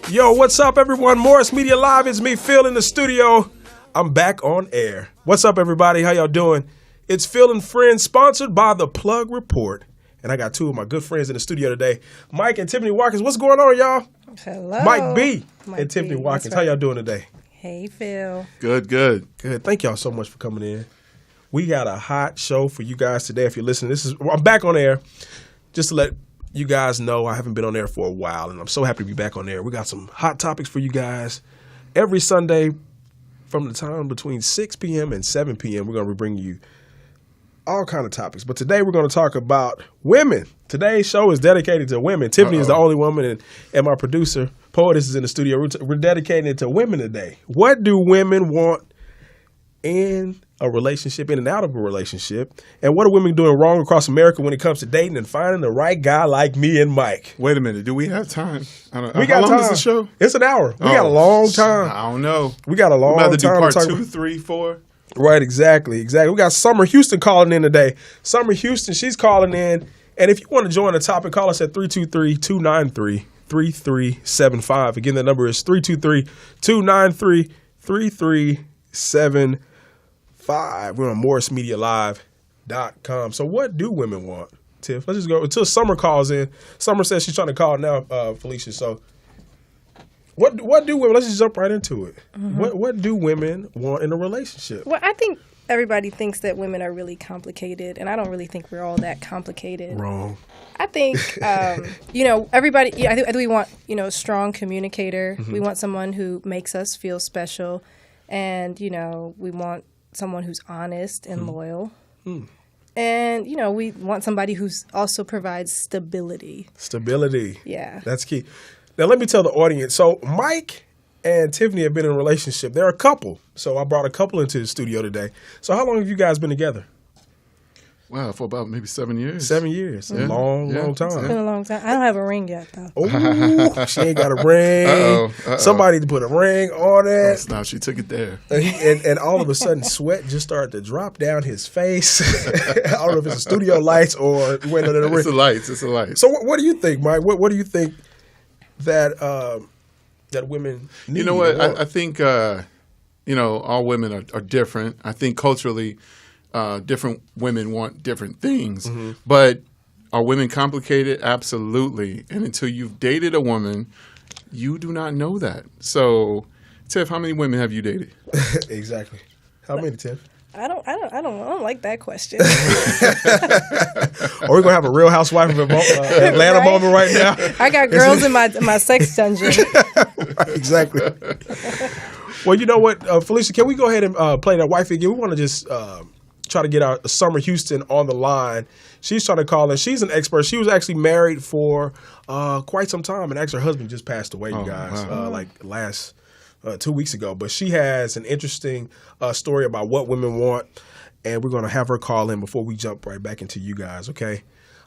Yo, what's up, everyone? Morris Media Live. It's me, Phil, in the studio. I'm back on air. What's up, everybody? How y'all doing? It's Phil and Friends, sponsored by The Plug Report. And I got two of my good friends in the studio today, Mike and Tiffany Watkins. What's going on, y'all? Hello. Mike B. and Tiffany Watkins. Right. How y'all doing today? Hey, Phil. Good. Thank y'all so much for coming in. We got a hot show for you guys today. If you're listening, I'm back on air. Just to let you guys know, I haven't been on air for a while, and I'm so happy to be back on air. We got some hot topics for you guys. Every Sunday from the time between 6 p.m. and 7 p.m., we're going to be bringing you all kind of topics. But today we're going to talk about women. Today's show is dedicated to women. Tiffany is the only woman, and my producer, Poetess, is in the studio. We're dedicating it to women today. What do women want in a relationship, in and out of a relationship? And what are women doing wrong across America when it comes to dating and finding the right guy like me and Mike? Wait a minute. Do we have time? We got how long time. is the show? It's an hour. We got a long time. I don't know. We got a long time. We about to do part to 2, 3, 4. Right, exactly. We got Summer Houston calling in today. Summer Houston, she's calling in. And if you want to join the topic, call us at 323-293-3375. Again, the number is 323-293-3375. We're on MorrisMediaLive.com. So what do women want, Tiff? Let's just go until Summer calls in. Summer says she's trying to call now, Felicia. So what do women? Let's just jump right into it. Mm-hmm. What do women want in a relationship? Well, I think everybody thinks that women are really complicated, and I don't really think we're all that complicated. Wrong. I think, everybody, I think we want, a strong communicator. Mm-hmm. We want someone who makes us feel special, and, we want someone who's honest and loyal. Mm. And, we want somebody who's also provides stability. Stability. Yeah. That's key. Now, let me tell the audience. So, Mike and Tiffany have been in a relationship. They're a couple. So, I brought a couple into the studio today. So, how long have you guys been together? Wow, for about maybe 7 years. 7 years. A long time. It's been a long time. I don't have a ring yet, though. Oh, she ain't got a ring. Uh-oh. Somebody to put a ring on it. Now she took it there. And all of a sudden, sweat just started to drop down his face. I don't know if it's the studio lights or when the ring. It's the lights. So what do you think, Mike? What do you think that women need? You know what? I think, all women are different. I think culturally, different women want different things. Mm-hmm. But are women complicated? Absolutely. And until you've dated a woman, you do not know that. So, Tiff, how many women have you dated? Exactly. How many, Tiff? I don't like that question. Are we gonna have a Real Housewife of Atlanta right? moment right now? I got girls in my sex dungeon. Right, exactly. Well, you know what, Felicia? Can we go ahead and play that wife again? We want to just try to get our Summer Houston on the line. She's trying to call in. She's an expert. She was actually married for quite some time, and actually her husband just passed away. You guys, wow. Last 2 weeks ago. But she has an interesting story about what women want, and we're going to have her call in before we jump right back into you guys, okay?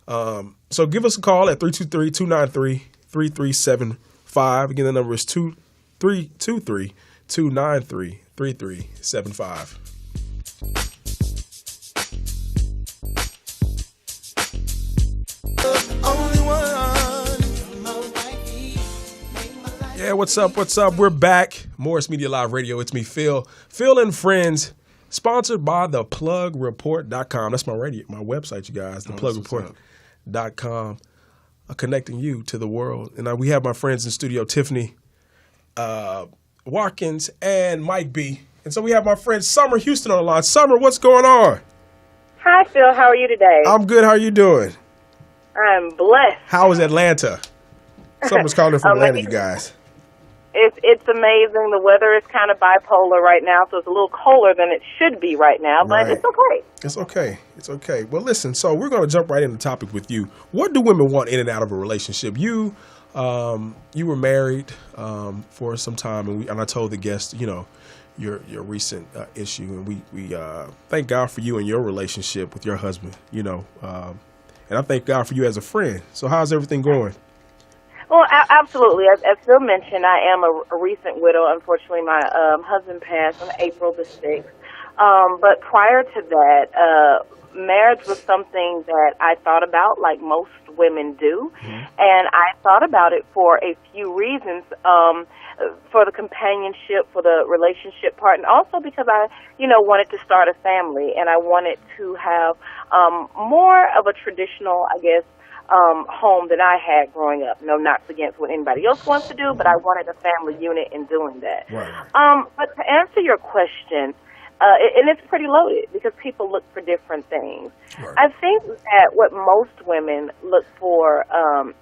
So give us a call at 323-293-3375. Again, the number is 293-293-3375. Yeah, what's up? We're back. Morris Media Live Radio. It's me, Phil. Phil and Friends, sponsored by theplugReport.com. That's my website, you guys, theplugReport.com, connecting you to the world. And we have my friends in studio, Tiffany Watkins and Mike B. And so we have my friend Summer Houston on the line. Summer, what's going on? Hi, Phil. How are you today? I'm good. How are you doing? I'm blessed. How is Atlanta? Summer's calling from Atlanta, you guys. It's amazing. The weather is kind of bipolar right now, so it's a little colder than it should be right now, but It's okay. It's okay. Well, listen, so we're going to jump right into the topic with you. What do women want in and out of a relationship? You were married for some time, and I told the guests, your recent issue, and we thank God for you and your relationship with your husband, and I thank God for you as a friend. So how's everything going? Well, absolutely. As Phil mentioned, I am a recent widow. Unfortunately, my husband passed on April the 6th. But prior to that, marriage was something that I thought about like most women do. And I thought about it for a few reasons, for the companionship, for the relationship part, and also because I, wanted to start a family, and I wanted to have more of a traditional, I guess, home than I had growing up. No knocks against what anybody else wants to do, but I wanted a family unit in doing that. Right. But to answer your question, and it's pretty loaded because people look for different things. Right. I think that what most women look for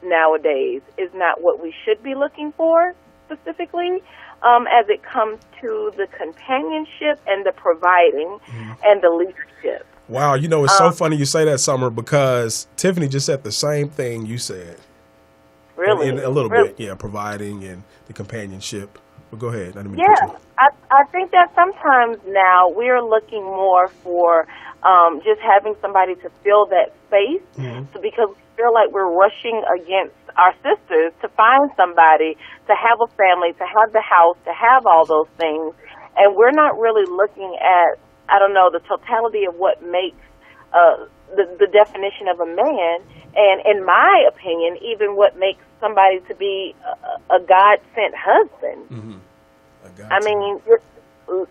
nowadays is not what we should be looking for specifically, as it comes to the companionship and the providing and the leadership. Wow, it's so funny you say that, Summer, because Tiffany just said the same thing you said. Really? In a little bit, yeah, providing and the companionship. But go ahead. I didn't mean to cut you off. I think that sometimes now we're looking more for just having somebody to fill that space, so because we feel like we're rushing against our sisters to find somebody, to have a family, to have the house, to have all those things, and we're not really looking at, I don't know, the totality of what makes the definition of a man, and in my opinion, even what makes somebody to be a God-sent husband. I mean,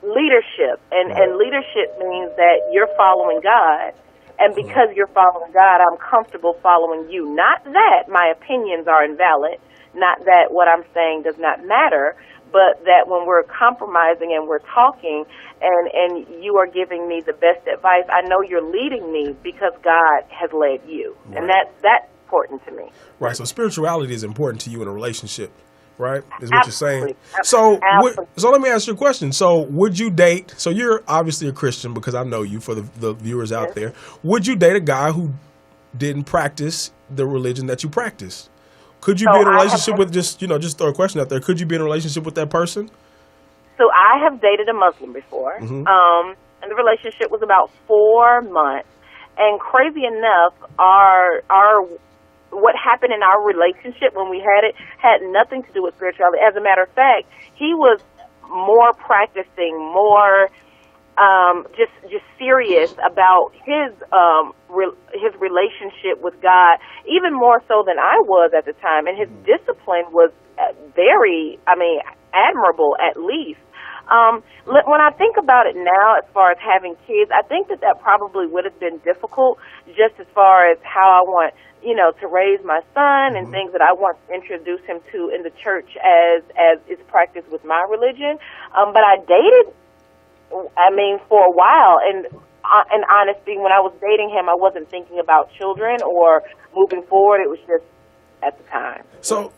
leadership, and leadership means that you're following God, and because you're following God, I'm comfortable following you. Not that my opinions are invalid, not that what I'm saying does not matter, but that when we're compromising and we're talking and you are giving me the best advice, I know you're leading me because God has led you. Right. And that's important to me. Right. So spirituality is important to you in a relationship, right? Is what Absolutely. You're saying. So let me ask you a question. So would you date, so you're obviously a Christian because I know you, for the viewers out there. Would you date a guy who didn't practice the religion that you practice? Could you be in a relationship with just throw a question out there. Could you be in a relationship with that person? So I have dated a Muslim before, and the relationship was about 4 months. And crazy enough, our what happened in our relationship when we had it had nothing to do with spirituality. As a matter of fact, he was more practicing, more just serious about his relationship with God, even more so than I was at the time. And his discipline was very, admirable at least. When I think about it now, as far as having kids, I think that probably would have been difficult, just as far as how I want, to raise my son and things that I want to introduce him to in the church as is practiced with my religion. But I dated, for a while, and in honesty, when I was dating him, I wasn't thinking about children or moving forward. It was just at the time. So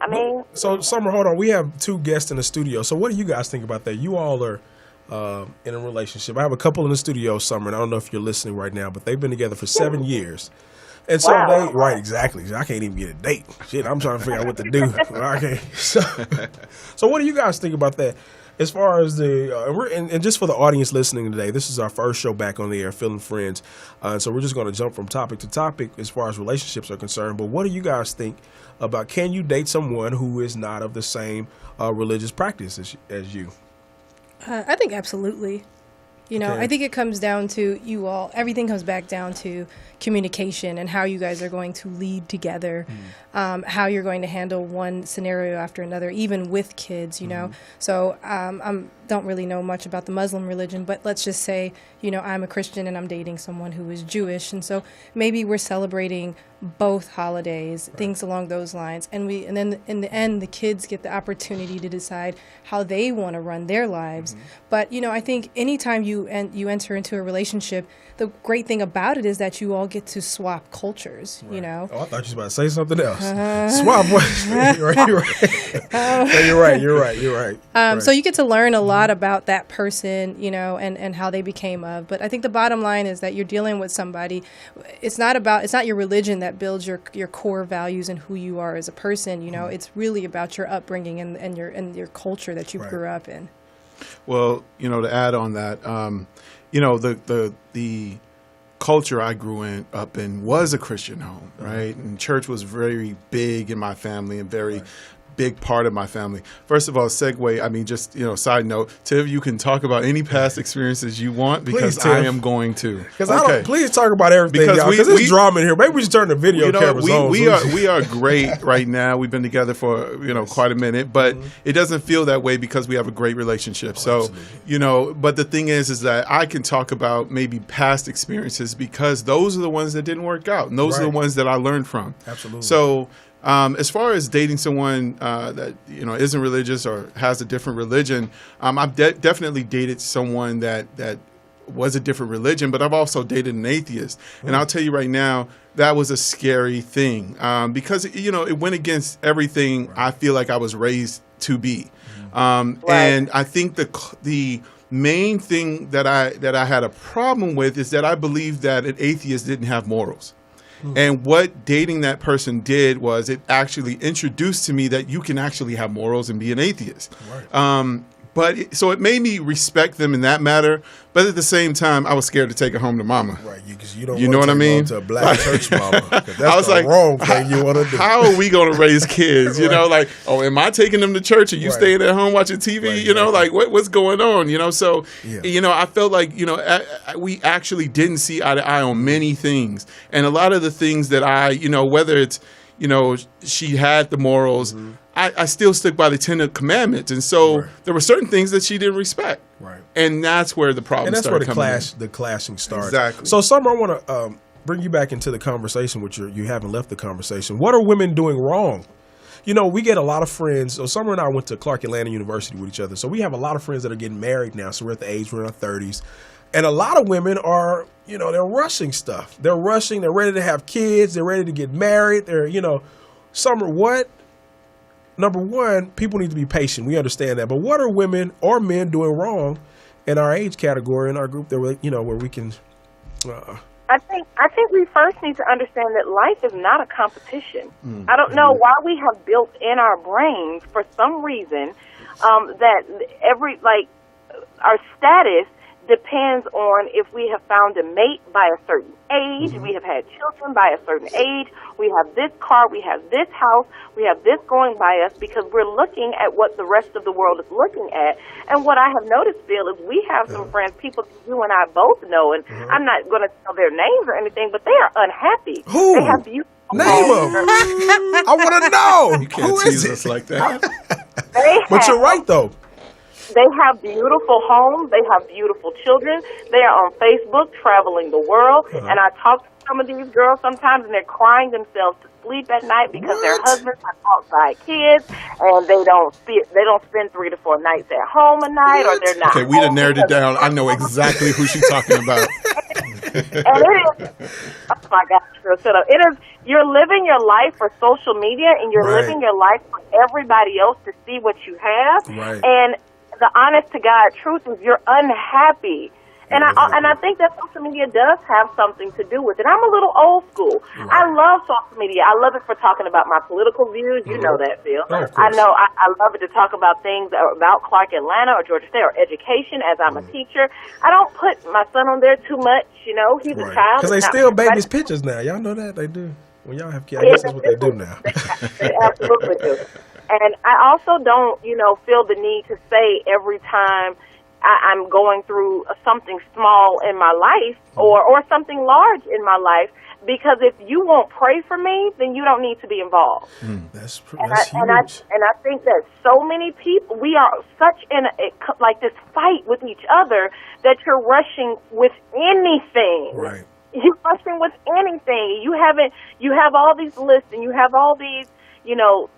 Summer, hold on. We have two guests in the studio. So what do you guys think about that? You all are in a relationship. I have a couple in the studio, Summer, and I don't know if you're listening right now, but they've been together for 7 years. And so right, exactly. I can't even get a date. Shit, I'm trying to figure out what to do. Okay. So what do you guys think about that? As far as and just for the audience listening today, this is our first show back on the air, Feeling Friends. So we're just going to jump from topic to topic as far as relationships are concerned. But what do you guys think about, can you date someone who is not of the same religious practice as you? I think absolutely. I think it comes down to you all. Everything comes back down to communication and how you guys are going to lead together, how you're going to handle one scenario after another, even with kids, So I don't really know much about the Muslim religion, but let's just say, I'm a Christian and I'm dating someone who is Jewish. And so maybe we're celebrating both holidays, things along those lines. And then in the end, the kids get the opportunity to decide how they want to run their lives. But, I think anytime you enter into a relationship, the great thing about it is that you all get to swap cultures, Oh, I thought you was about to say something else. Swap what? You're right. So you get to learn a lot about that person, and how they became of. But I think the bottom line is that you're dealing with somebody. It's not your religion that builds your core values and who you are as a person. It's really about your upbringing and your culture that you grew up in. Well, to add on that, the culture I grew up in was a Christian home, right? And church was very big in my family and very big part of my family. First of all, segue, I mean, just, side note, Tiff, you can talk about any past experiences you want because Please, I Tiff. am going to. Because please talk about everything, Because y'all, because there's drama in here. Maybe we should turn the video cameras on. We are great right now. We've been together for, quite a minute, but it doesn't feel that way because we have a great relationship. So, but the thing is that I can talk about maybe past experiences because those are the ones that didn't work out. And those are the ones that I learned from. Absolutely. So, as far as dating someone that isn't religious or has a different religion, I've definitely dated someone that was a different religion, but I've also dated an atheist. And I'll tell you right now, that was a scary thing because it went against everything I feel like I was raised to be. And I think the main thing that I had a problem with is that I believed that an atheist didn't have morals. And what dating that person did was it actually introduced to me that you can actually have morals and be an atheist. So it made me respect them in that matter. But at the same time, I was scared to take it home to mama. Right, because you don't know what I mean? To a black church mama. That's I was like, wrong thing you want to do. How are we going to raise kids? Am I taking them to church? Are you staying at home watching TV? What's going on? So, I felt like, we actually didn't see eye to eye on many things. And a lot of the things that whether it's, she had the morals, I still stuck by the 10 Commandments. And so there were certain things that she didn't respect. Right. And that's where the problem started coming in. And that's where the clashing started. Exactly. So, Summer, I want to bring you back into the conversation, which you haven't left the conversation. What are women doing wrong? We get a lot of friends. So Summer and I went to Clark Atlanta University with each other. So we have a lot of friends that are getting married now. So we're at the age, we're in our 30s. And a lot of women are, they're rushing stuff. They're rushing. They're ready to have kids. They're ready to get married. They're, Summer, what? Number one, people need to be patient. We understand that. But what are women or men doing wrong in our age category, in our group, that where we can... I think we first need to understand that life is not a competition. I don't know why we have built in our brains, for some reason, that our status depends on if we have found a mate by a certain age, we have had children by a certain age, we have this car, we have this house, we have this going by us, because we're looking at what the rest of the world is looking at. And what I have noticed, Bill, is we have some friends, people you and I both know, and I'm not going to tell their names or anything, but they are unhappy. Who? They have beautiful Name them. I want to know. You can't tease us like that. But you're right, though. They have beautiful homes. They have beautiful children. They are on Facebook traveling the world. And I talk to some of these girls sometimes, and they're crying themselves to sleep at night because their husbands have outside kids, and they don't spend 3 to 4 nights at home a night, or they're not. Okay, we done narrowed it down. I know exactly who she's talking about. And it is, oh my gosh, girl, shut up. It is, you're living your life for social media, and you're living your life for everybody else to see what you have. Right. And the honest to God truth is you're unhappy. And I think that social media does have something to do with it. I'm a little old school. Right. I love social media. I love it for talking about my political views. You know that, Phil. Oh, I know I love it to talk about things about Clark Atlanta or Georgia State or education, as I'm a teacher. I don't put my son on there too much. He's a child. Because they still babies' pictures now. Y'all know that? They do. When y'all have kids, I guess that's what they do now. They absolutely do. And I also don't, feel the need to say every time I'm going through something small in my life or something large in my life, because if you won't pray for me, then you don't need to be involved. That's huge. And I think that so many people, we are such in this fight with each other that you're rushing with anything. Right. You're rushing with anything. You have all these lists and you have all these,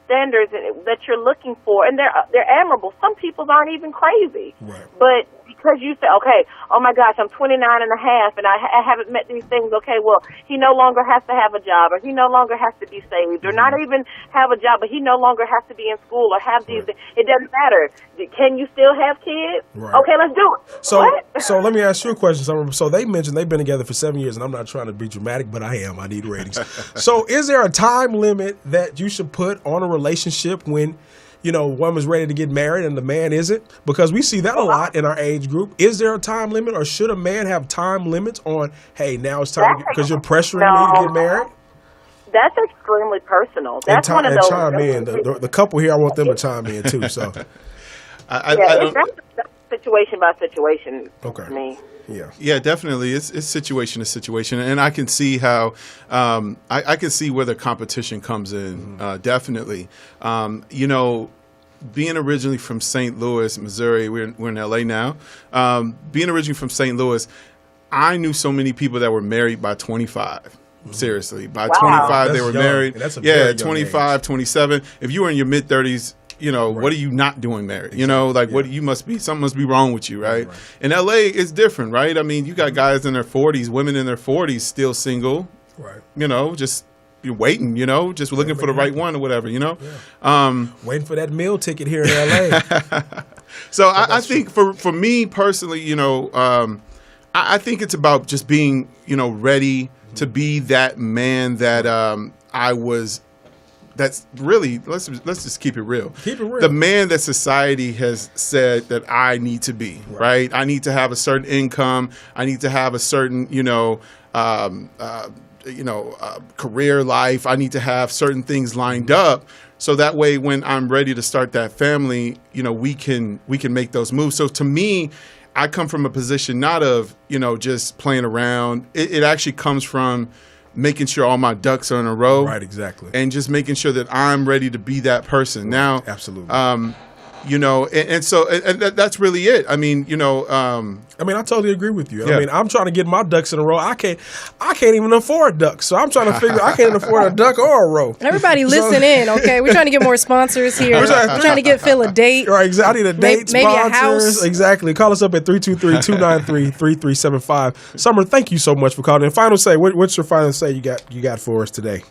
standards that you're looking for, and they're admirable. Some people aren't even crazy. Right. But because you say, okay, oh my gosh, I'm 29 and a half and I haven't met these things. Okay, well, he no longer has to have a job, or he no longer has to be saved, or not even have a job, but he no longer has to be in school or have these. It doesn't matter. Can you still have kids? Right. Okay, let's do it. So let me ask you a question. So they mentioned they've been together for 7 years, and I'm not trying to be dramatic, but I am. I need ratings. So is there a time limit that you should put on a relationship when, woman's ready to get married and the man isn't? Because we see that a lot in our age group. Is there a time limit, or should a man have time limits on, hey, now it's time, because you're pressuring me to get married? that's extremely personal. That's one of and those. chime in. The couple here, I want them to chime in too. So, that's situation by situation. Okay. To me. Yeah, definitely. It's situation to situation, and I can see how I can see where the competition comes in. Definitely, being originally from St. Louis, Missouri, we're in LA now. Being originally from St. Louis, I knew so many people that were married by 25. Seriously, by 25 they were married. That's a very young 25, age. 27. If you were in your mid 30s. What are you not doing married? What you must be, something must be wrong with you, right? In LA, it's different, right? I mean, you got guys in their 40s, women in their 40s still single, right? Just you're waiting, just looking for the right one or whatever, Waiting for that meal ticket here in LA. So I think for me personally, I think it's about just being, ready to be that man that I was. That's really, let's just keep it real. Keep it real. The man that society has said that I need to be, right? I need to have a certain income. I need to have a certain, career life. I need to have certain things lined up. So that way, when I'm ready to start that family, we can make those moves. So to me, I come from a position not of, just playing around. It actually comes from making sure all my ducks are in a row. Right, exactly. And just making sure that I'm ready to be that person. Now, absolutely. That's really it. I mean, I totally agree with you. Yeah. I mean, I'm trying to get my ducks in a row. I can't even afford ducks. So I'm trying to figure I can't afford a duck or a row. Everybody listen in, okay? We're trying to get more sponsors here. We're trying to get Phil a date. Right, exactly. I need a date, maybe sponsors. a house. Exactly. Call us up at 323-293-3375. Summer, thank you so much for calling. And final say, what's your final say you got for us today?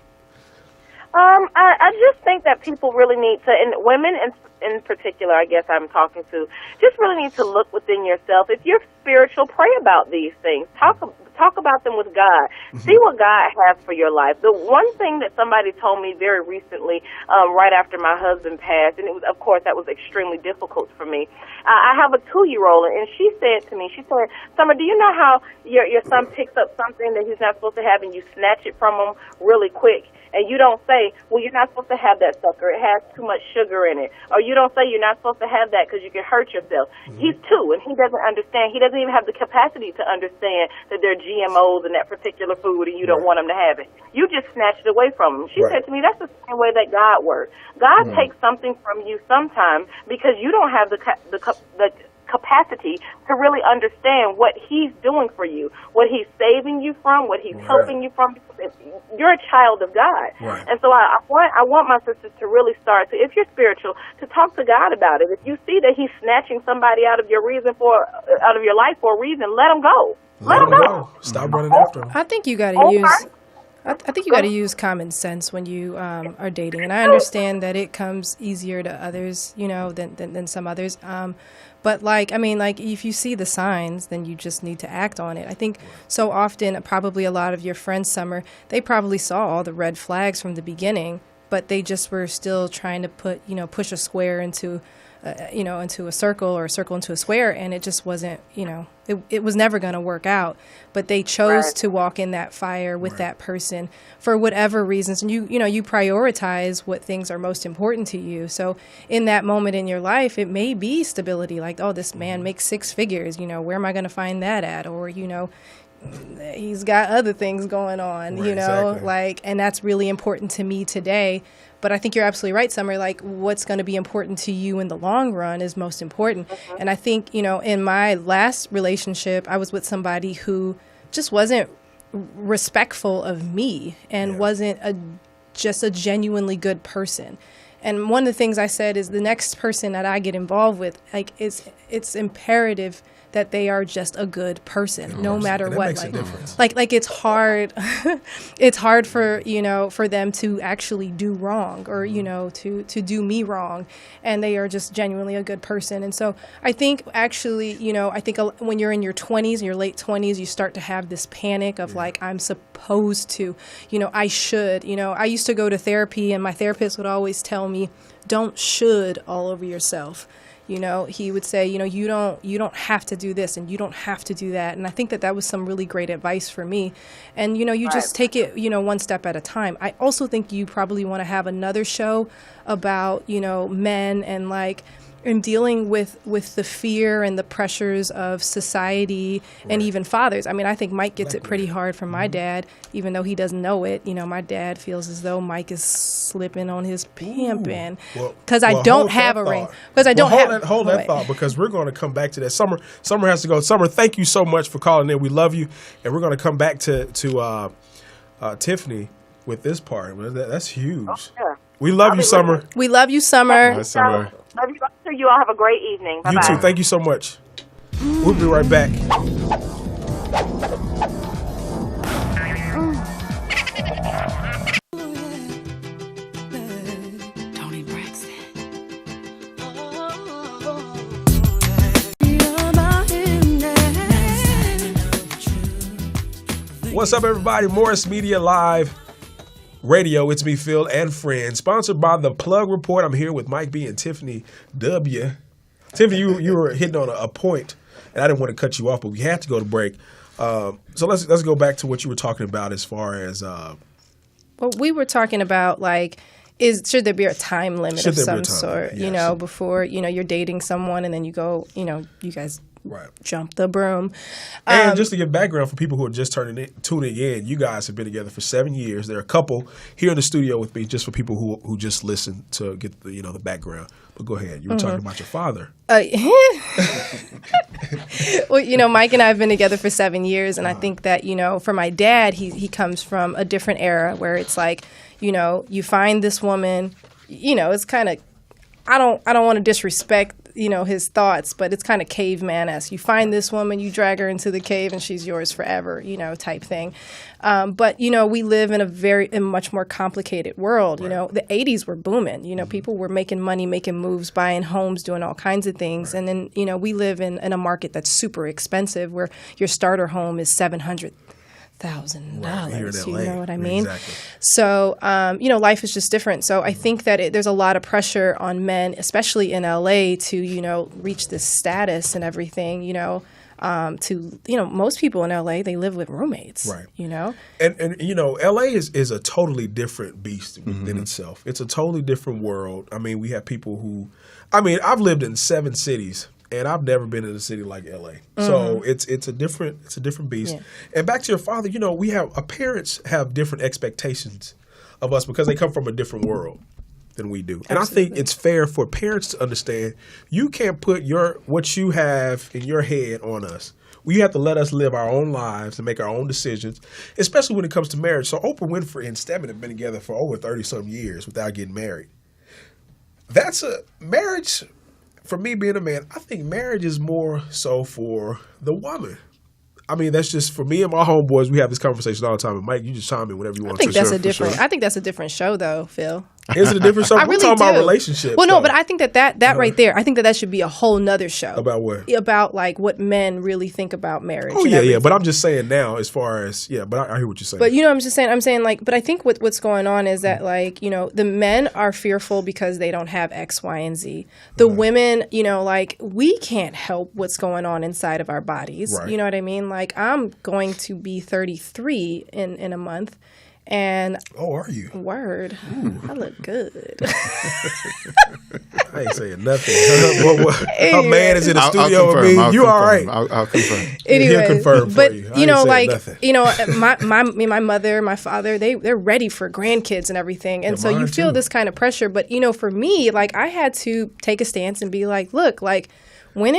I just think that people really need to, and women in particular, I guess I'm talking to, just really need to look within yourself. If you're spiritual, pray about these things. Talk about them with God. See what God has for your life. The one thing that somebody told me very recently, right after my husband passed, and it was, of course, that was extremely difficult for me. I have a 2-year-old, and she said to me, Summer, do you know how your son picks up something that he's not supposed to have and you snatch it from him really quick? And you don't say, well, you're not supposed to have that sucker. It has too much sugar in it. Or you don't say you're not supposed to have that because you can hurt yourself. He's 2, and he doesn't understand. He doesn't even have the capacity to understand that there are GMOs in that particular food and you don't want him to have it. You just snatched it away from him. She said to me, that's the same way that God works. God takes something from you sometimes because you don't have the capacity to really understand what he's doing for you, what he's saving you from, what he's helping you from. You're a child of God. Right. And so I want my sisters to really start to, if you're spiritual, to talk to God about it. If you see that he's snatching somebody out of your life for a reason, let him go. Let him go. Stop running after him. I think you got to use. I think you got to use common sense when you are dating, and I understand that it comes easier to others, than some others. But if you see the signs, then you just need to act on it. I think so often, probably a lot of your friends, Summer, they probably saw all the red flags from the beginning, but they just were still trying to push a square into a circle, or a circle into a square, and it just wasn't, it was never going to work out. But they chose to walk in that fire with that person for whatever reasons, and you prioritize what things are most important to you. So in that moment in your life, it may be stability, like, oh, this man makes 6 figures, where am I going to find that at? Or, he's got other things going on, exactly. And that's really important to me today. But I think you're absolutely right, Summer. What's going to be important to you in the long run is most important. And I think, in my last relationship, I was with somebody who just wasn't respectful of me and wasn't just a genuinely good person. And one of the things I said is the next person that I get involved with, it's imperative that they are just a good person, no matter what. Makes a difference. It's hard. It's hard for for them to actually do wrong, or to do me wrong, and they are just genuinely a good person. And so I think actually, when you're in your 20s, your late 20s, you start to have this panic of I'm supposed to, I should. I used to go to therapy, and my therapist would always tell me, don't should all over yourself. He would say, you don't have to do this and you don't have to do that. And I think that was some really great advice for me. And, you just take it, one step at a time. I also think you probably want to have another show about, men and and dealing with the fear and the pressures of society and even fathers. I mean, I think Mike gets it pretty hard from my dad, even though he doesn't know it. My dad feels as though Mike is slipping on his pimping because I don't have a ring. Because I don't have. Hold that thought, because we're going to come back to that. Summer has to go. Summer, thank you so much for calling in. We love you, and we're going to come back to Tiffany with this part. That's huge. Oh, yeah. We love you, Summer. We love you, Summer. Bye, Summer. Love you. You all have a great evening. Bye-bye. You too. Thank you so much. We'll be right back. What's up, everybody? Morris Media Live Radio. It's me, Phil, and friends. Sponsored by The Plug Report. I'm here with Mike B and Tiffany W. Tiffany, you were hitting on a point, and I didn't want to cut you off, but we had to go to break. So let's go back to what you were talking about as far as. Well, we were talking about should there be a time limit of some sort? Yes. Before you're dating someone, and then you go, you guys. Right. Jump the broom. And just to give background for people who are just tuning in, you guys have been together for 7 years. There are a couple here in the studio with me, just for people who just listen to get the background. But go ahead. You were talking about your father. Well, Mike and I have been together for 7 years, and I think that for my dad, he comes from a different era where it's you find this woman, it's kind of. I don't want to disrespect, his thoughts, but it's kind of caveman-esque. You find this woman, you drag her into the cave, and she's yours forever, type thing. But, we live in a much more complicated world. Right. The 80s were booming. People were making money, making moves, buying homes, doing all kinds of things. Right. And then, we live in a market that's super expensive where your starter home is $700,000. You know what I mean? Exactly. So, life is just different. So I think that there's a lot of pressure on men, especially in LA, to, reach this status and everything, most people in LA, they live with roommates, right? And LA is a totally different beast within itself. It's a totally different world. I mean, we have people I've lived in 7 cities. And I've never been in a city like LA, so it's a different beast. Yeah. And back to your father, our parents have different expectations of us because they come from a different world than we do. And Absolutely. I think it's fair for parents to understand you can't put what you have in your head on us. You have to let us live our own lives and make our own decisions, especially when it comes to marriage. So Oprah Winfrey and Stedman have been together for over 30-some years without getting married. That's a marriage. For me being a man, I think marriage is more so for the woman. I mean, that's just for me and my homeboys. We have this conversation all the time. And Mike, you just chime in whenever you want. I think that's a different show, though, Phil. Is it a different show? We're talking about relationships. Well, no, but I think that right there, I think that should be a whole nother show. About what? About what men really think about marriage. Oh, yeah. But I'm just saying now as far as, but I hear what you're saying. But, I'm saying but I think what's going on is that, the men are fearful because they don't have X, Y, and Z. The women, we can't help what's going on inside of our bodies. Right. You know what I mean? I'm going to be 33 in a month. And are you? Word. Ooh. I look good. I ain't saying nothing. Her man is in the studio with me. You all right? I'll confirm. Anyway, he'll confirm for you. My mother, my father, they're ready for grandkids and everything, and so you feel this kind of pressure. But for me, I had to take a stance and be like, look, when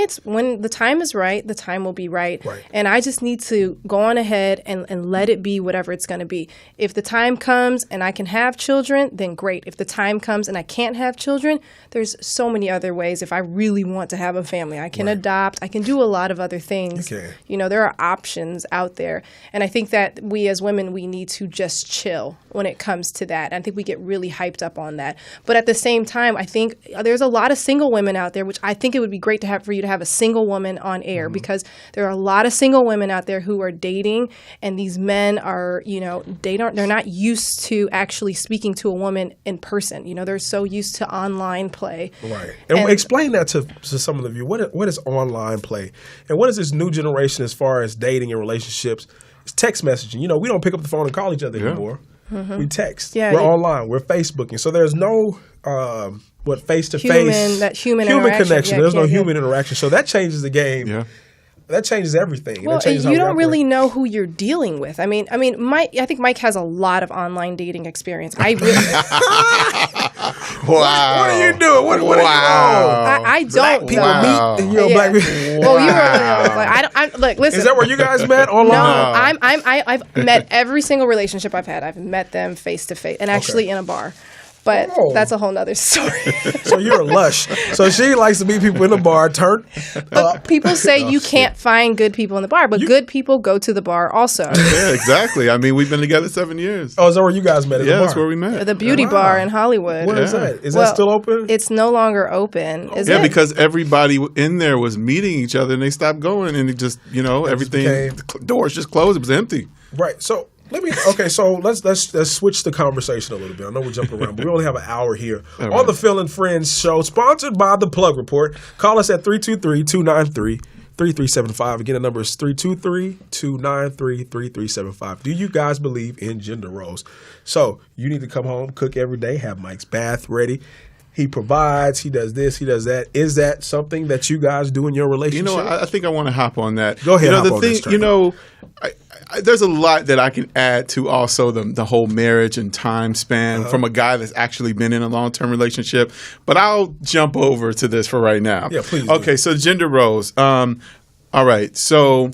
the time is right, the time will be right. And I just need to go on ahead and let it be whatever it's going to be. If the time comes and I can have children, then great. If the time comes and I can't have children, there's so many other ways. If I really want to have a family, I can adopt. I can do a lot of other things. Okay. There are options out there. And I think that we as women, we need to just chill when it comes to that. I think we get really hyped up on that. But at the same time, I think there's a lot of single women out there, which I think it would be great to have for you to have a single woman on air because there are a lot of single women out there who are dating, and these men are, they're not used to actually speaking to a woman in person. They're so used to online play. Right. And explain that to some of you. What is online play? And what is this new generation as far as dating and relationships? It's text messaging. We don't pick up the phone and call each other anymore. Mm-hmm. We text. Yeah, we're online. We're Facebooking. So there's no face-to-face human connection. There's no human interaction. So that changes the game. Yeah. That changes everything. Well, you don't really know who you're dealing with. I think Mike has a lot of online dating experience. I really. Wow. What are you doing? What are you doing? I don't. People meet. Black people. Well, you were look. Listen. Is that where you guys met online? No, I've met every single relationship I've had. I've met them face to face, and actually in a bar. But that's a whole nother story. So you're a lush. So she likes to meet people in the bar, turn up. People say you can't find good people in the bar, but good people go to the bar also. Yeah, exactly. We've been together 7 years. Oh, is that where you guys met at the bar? Yeah, that's where we met. The beauty bar in Hollywood. What is that? Is that still open? It's no longer open. Because everybody in there was meeting each other, and they stopped going, and it just, everything, the doors just closed. It was empty. Right. So let's switch the conversation a little bit. I know we're jumping around, but we only have an hour here on the Phil and Friends show, sponsored by The Plug Report. Call us at 323-293-3375. Again, the number is 323-293-3375. Do you guys believe in gender roles? So you need to come home, cook every day, have Mike's bath ready. He provides, he does this, he does that. Is that something that you guys do in your relationship? I think I want to hop on that. Go ahead, hop on this train. There's a lot that I can add to also the whole marriage and time span from a guy that's actually been in a long-term relationship. But I'll jump over to this for right now. Yeah, please. Okay, so gender roles. All right, so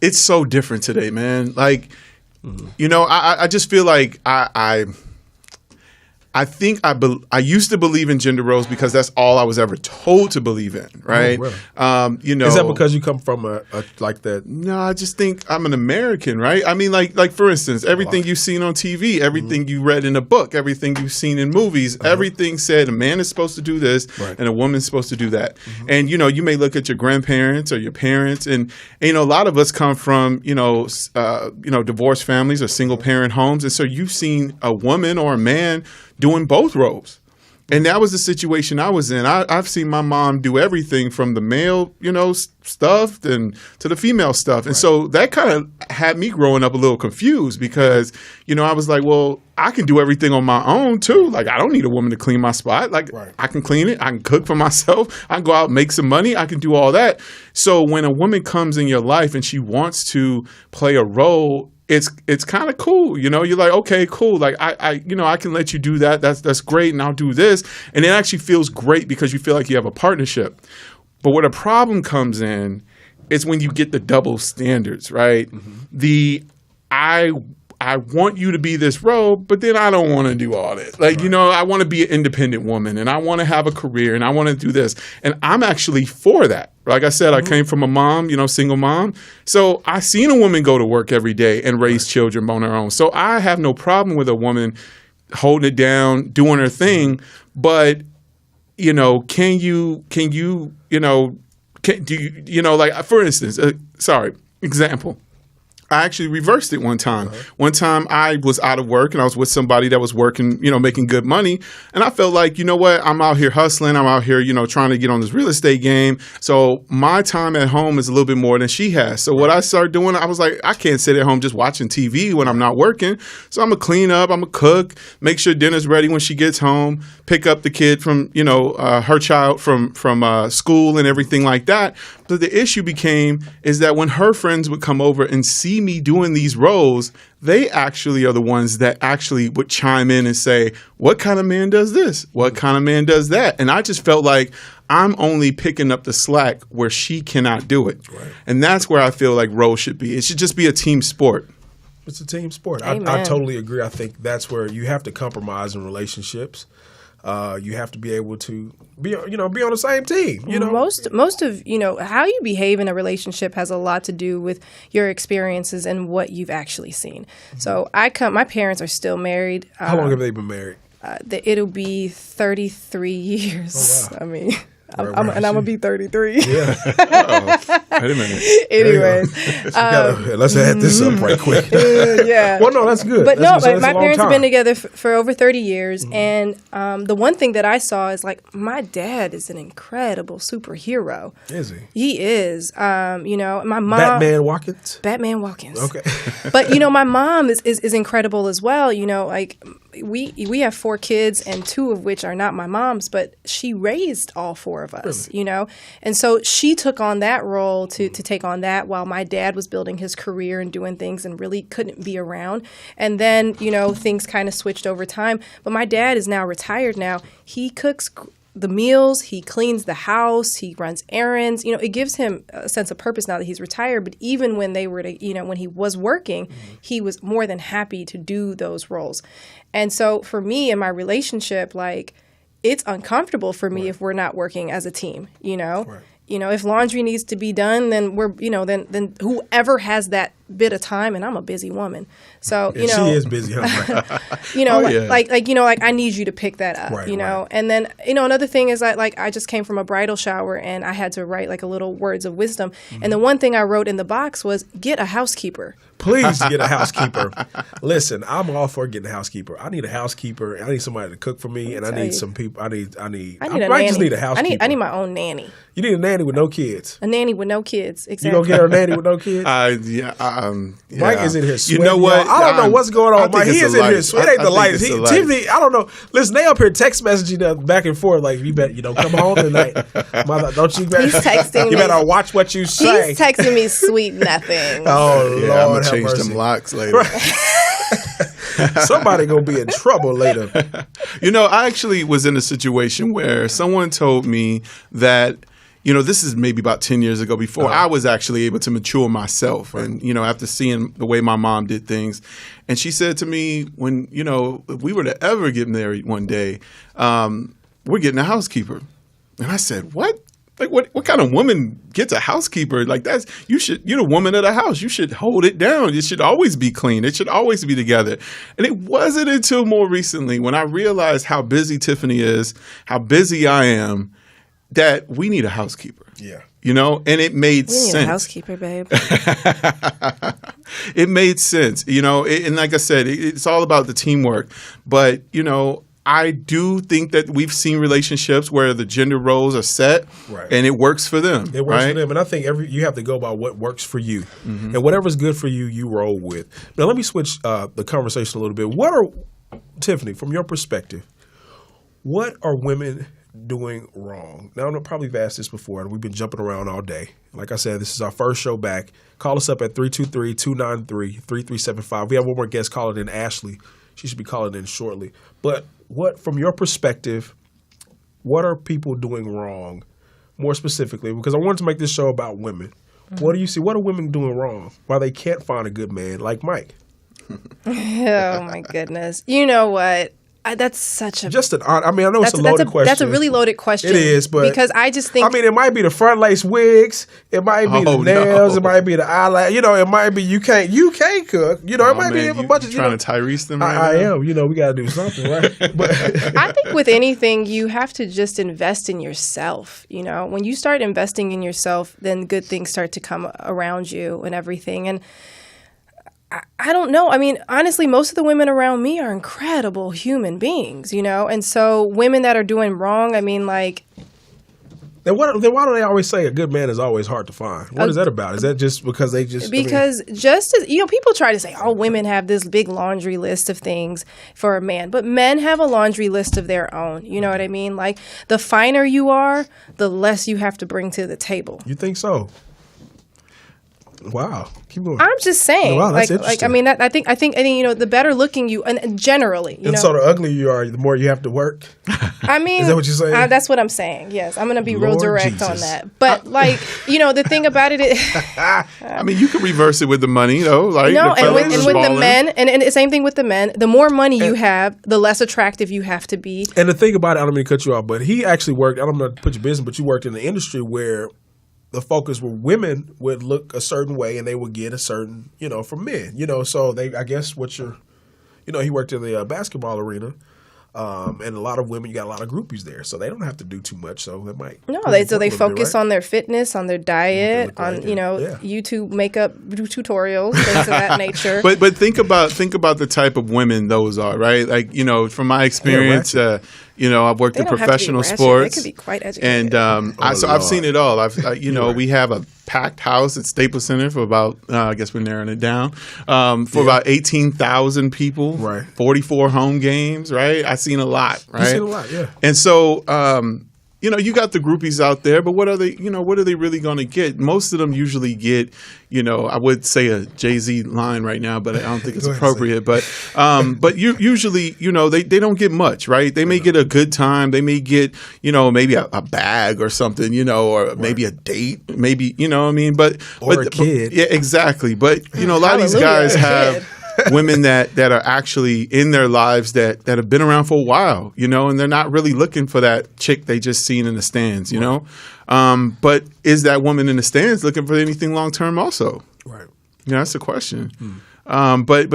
it's so different today, man. Like, I just feel like I think I used to believe in gender roles because that's all I was ever told to believe in, right? Oh, really? Is that because you come from a like that? No, I just think I'm an American, right? Like for instance, everything you've seen on TV, everything you read in a book, everything you've seen in movies, everything said a man is supposed to do this and a woman's supposed to do that. And you may look at your grandparents or your parents, and a lot of us come from divorced families or single parent homes, and so you've seen a woman or a man doing both roles. And that was the situation I was in. I've seen my mom do everything from the male, stuff and to the female stuff. And so that kind of had me growing up a little confused because, I was like, well, I can do everything on my own too. Like, I don't need a woman to clean my spot. Like, I can clean it. I can cook for myself. I can go out and make some money. I can do all that. So when a woman comes in your life and she wants to play a role, it's kind of cool, you're like, okay, cool. Like I can let you do that. That's great. And I'll do this. And it actually feels great because you feel like you have a partnership. But where the problem comes in is when you get the double standards, right? I want you to be this role, but then I don't want to do all this. Like, I want to be an independent woman and I want to have a career and I want to do this. And I'm actually for that. Like I said, I came from a mom, single mom. So I seen a woman go to work every day and raise children on her own. So I have no problem with a woman holding it down, doing her thing. But, can you, like, for instance, example. I actually reversed it one time. One time I was out of work and I was with somebody that was working, making good money. And I felt like, you know what, I'm out here hustling. I'm out here, trying to get on this real estate game. So my time at home is a little bit more than she has. So what I started doing, I was like, I can't sit at home just watching TV when I'm not working. So I'm going to clean up, I'm going to cook, make sure dinner's ready when she gets home, pick up the kid from, her child from school and everything like that. But the issue is that when her friends would come over and see me doing these roles, they actually are the ones that actually would chime in and say, what kind of man does this? What kind of man does that? And I just felt like I'm only picking up the slack where she cannot do it. Right. And that's where I feel like roles should be. It should just be a team sport. It's a team sport. I totally agree. I think that's where you have to compromise in relationships. You have to be able to be on the same team. Most of how you behave in a relationship has a lot to do with your experiences and what you've actually seen. So my parents are still married. How long have they been married? it'll be 33 years. Oh, wow. I mean, Right, I'm right. going to be 33. Yeah. Wait a minute. Anyways. Let's add this up right quick. Yeah. Well, no, that's good. But That's no, that's my a long parents have time. been together for over 30 years. And the one thing that I saw is like my dad is an incredible superhero. Is he? He is. You know, my mom. Batman Watkins? Batman Watkins. Okay. But you know, my mom is incredible as well. You know, like we have 4 kids, and 2 of which are not my mom's, but she raised all 4 of us. Really? You know, and so she took on that role to take on that while my dad was building his career and doing things and really couldn't be around. And then you know things kind of switched over time. But my dad is now retired. Now he cooks the meals, he cleans the house, he runs errands. You know, it gives him a sense of purpose now that he's retired. But even when they were when he was working, he was more than happy to do those roles. And so for me in my relationship, like it's uncomfortable for me if we're not working as a team, you know? Right. You know, if laundry needs to be done, then we're, you know, then whoever has that bit of time, and I'm a busy woman, so you know, she is busy. Huh? you know, Oh, yeah. like you know, like I need you to pick that up, Right, you know. right. And then you know, another thing is like I just came from a bridal shower and I had to write like a little words of wisdom, and the one thing I wrote in the box was get a housekeeper. Please get a housekeeper. Listen, I'm all for getting a housekeeper. I need a housekeeper. I need somebody to cook for me, and I tell need you. some people. I a might nanny. just need a housekeeper. I need my own nanny. You need a nanny with no kids. A nanny with no kids. You Exactly. gonna get her a nanny with no kids? Yeah. Mike is in here sweating. You know what? y'all. I don't know what's going I on. think Mike, it's he is the in here light. sweating. It ain't I the think lights. it's He, the light. Tiffany, I don't know. Listen, they up here text messaging back and forth like, you don't come home tonight. Mother, don't you better. He's texting You me. better watch what you say. He's texting me sweet nothing. Oh, Yeah, Lord, I'm gonna have change mercy. them locks later. Somebody gonna be in trouble later. You know, I actually was in a situation where someone told me that, you know, this is maybe about 10 years ago before I was actually able to mature myself. And, you know, after seeing the way my mom did things. And she said to me, when, you know, if we were to ever get married one day, we're getting a housekeeper. And I said, what? Like, what kind of woman gets a housekeeper? Like, you're the woman of the house. You should hold it down. It should always be clean. It should always be together. And it wasn't until more recently when I realized how busy Tiffany is, how busy I am, that we need a housekeeper. Yeah. You know, and it made We need sense. a housekeeper, babe. It made sense, you know, and like I said, it's all about the teamwork. But, you know, I do think that we've seen relationships where the gender roles are set, Right. and it works for them. It works right? for them, and I think you have to go by what works for you, and whatever's good for you, you roll with. Now, let me switch the conversation a little bit. Tiffany, from your perspective, what are women doing wrong? Now, I've probably asked this before, and we've been jumping around all day. Like I said, this is our first show back. Call us up at 323-293-3375. We have one more guest calling in, Ashley. She should be calling in shortly. But from your perspective, what are people doing wrong, more specifically? Because I wanted to make this show about women. What do you see? What are women doing wrong? Why they can't find a good man like Mike? Oh my goodness! You know what? That's such a I mean, I know it's a loaded question. That's a really loaded question. It is, but because I just think I mean, it might be the front lace wigs, it might be the nails, it might be the eyelash. You know, it might be you can't cook. You know, it might be a bunch of trying to Tyrese them. Right I now? am. You know, we got to do something, right? But I think with anything, you have to just invest in yourself. You know, when you start investing in yourself, then good things start to come around you and everything. And I don't know. I mean, honestly, most of the women around me are incredible human beings, you know? And so women that are doing wrong, I mean, like... Then why do they always say a good man is always hard to find? What is that about? Is that just because they just... Because just as, you know, people try to say, oh, women have this big laundry list of things for a man. But men have a laundry list of their own. You know what I mean? Like, the finer you are, the less you have to bring to the table. You think so? Wow. Keep going. I'm just saying. Wow, that's I interesting. mean, I think, you know, the better looking you, and generally, you And know. so the uglier you are, the more you have to work. I mean, Is that what you're saying? That's what I'm saying. Yes, I'm going to be real Lord direct on Jesus. that. But like, you know, the thing about it is, I mean, you can reverse it with the money, though. Like no, the and with fellas the balling. men, and the same thing with the men. The more money you have, the less attractive you have to be. And the thing about it, I don't mean to cut you off, but he actually worked, I don't know to put your business, but you worked in the industry where the focus were women would look a certain way and they would get a certain, you know, from men, you know, so I guess he worked in the basketball arena. And a lot of women, you got a lot of groupies there, so they don't have to do too much. So they might they focus on their fitness, on their diet, on YouTube makeup tutorials, things of that nature. But think about the type of women those are, right? Like, from my experience, I've worked in professional sports. They could be quite educated. And I've seen it all. We have a packed house at Staples Center for about, I guess we're narrowing it down, for about 18,000 people, right? 44 home games, right? I've seen a lot, right? You've seen a lot, yeah. And so, you got the groupies out there, but what are they really going to get? Most of them usually get, I would say a Jay-Z line right now, but I don't think it's appropriate. But you usually, they don't get much, right? They may get a good time. They may get, maybe a bag or something, or maybe a date, maybe, what I mean? But a kid. Yeah, exactly. But, a lot of these guys have women that are actually in their lives that have been around for a while, and they're not really looking for that chick they just seen in the stands, but is that woman in the stands looking for anything long term also? Right. That's the question. But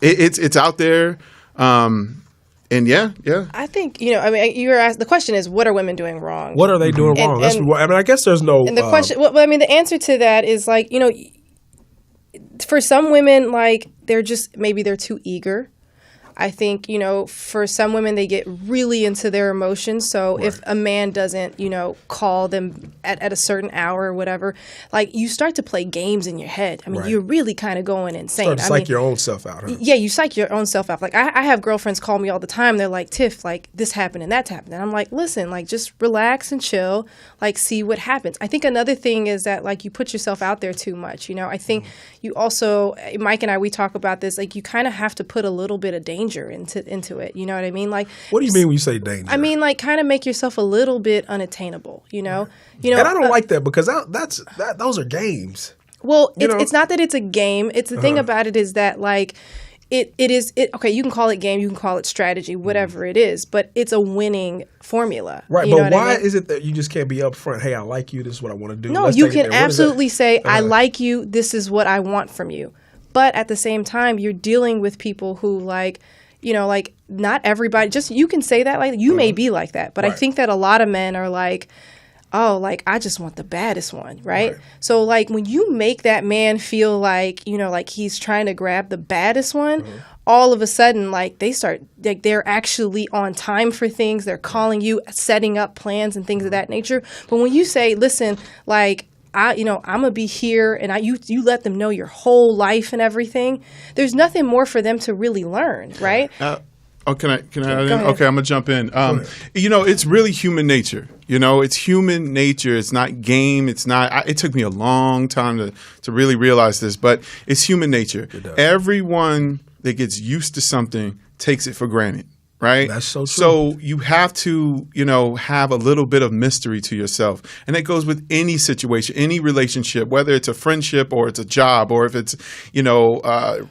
it's out there. And yeah. I think, you were asked, the question is, what are women doing wrong? What are they doing wrong? I guess there's no. And the question, the answer to that is like, for some women, like they're too eager. I think, for some women, they get really into their emotions. So if a man doesn't, call them at a certain hour or whatever, like you start to play games in your head. I mean, you're really kind of going insane. Start to psych your own self out. Huh? Yeah, you psych your own self out. Like I have girlfriends call me all the time. They're like, Tiff, like this happened and that's happened. And I'm like, listen, like just relax and chill, like see what happens. I think another thing is that like you put yourself out there too much. I think you also, Mike and I, we talk about this, like you kind of have to put a little bit of danger into it. You know what I mean? Like, what do you mean when you say danger? I mean, like, kind of make yourself a little bit unattainable. And I don't like that because those are games. Well, it's not that it's a game. It's the thing about it is that like it is. Okay, you can call it game, you can call it strategy, whatever it is, but it's a winning formula. Right, but why is it that you just can't be upfront? Hey, I like you. This is what I want to do. No, you can absolutely say, I like you. This is what I want from you. But at the same time, you're dealing with people who like. Like not everybody, just you can say that, like you may be like that, but I think that a lot of men are like, oh, like I just want the baddest one, right? So like when you make that man feel like, like he's trying to grab the baddest one, all of a sudden like they start, like they're actually on time for things, they're calling you, setting up plans and things of that nature. But when you say, listen, like, I'm gonna be here, and you let them know your whole life and everything. There's nothing more for them to really learn, right? Can I add in? Okay, I'm gonna jump in. It's really human nature. It's human nature. It's not game. It's not. It took me a long time to really realize this, but it's human nature. Everyone that gets used to something takes it for granted. Right? That's so true. So you have to, have a little bit of mystery to yourself. And that goes with any situation, any relationship, whether it's a friendship or it's a job or if it's, a